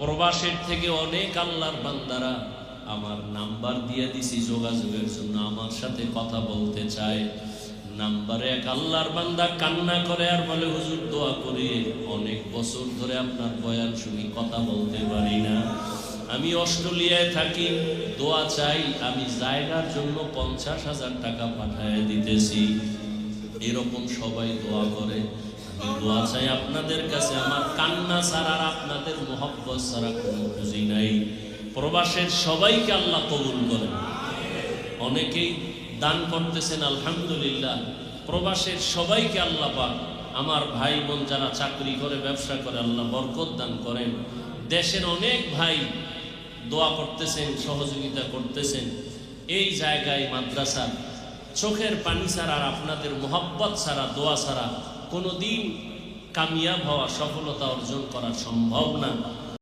প্রবাসের থেকে অনেক আল্লাহর বান্দারা আমার নাম্বার দিয়ে দিছি যোগাযোগের জন্য, আমার সাথে কথা বলতে চায়। নাম্বারে এক আল্লাহর বান্দা কান্না করে আর বলে, হুজুর দোয়া করি, অনেক বছর ধরে আপনার বয়ান শুনি, কথা বলতে পারি না। আমি অস্ট্রেলিয়ায় থাকি, দোয়া চাই, আমি জায়গার জন্য 50,000 টাকা পাঠায় দিতেছি। এরকম সবাই দোয়া করে। আমি দোয়া চাই আপনাদের কাছে, আমার কান্না ছাড়া আর আপনাদের মোহব্বত ছাড়া কোনো পুঁজি নাই। প্রবাসের সবাইকে আল্লাহ কবুল করেন। অনেকেই দান করতেছেন, আলহামদুলিল্লাহ। প্রবাসের সবাইকে আল্লাহ পাক, আমার ভাই বোন যারা চাকরি করে, ব্যবসা করে, আল্লাহ বরকত দান করেন। দেশের অনেক ভাই দোয়া করতেছেন, সহযোগিতা করতেছেন। এই জায়গায় মাদ্রাসা চোখের পানি ছাড়া আর আপনাদের মোহাব্বত ছাড়া, দোয়া ছাড়া কোনোদিন কামিয়াব হওয়া, সফলতা অর্জন করা সম্ভব না।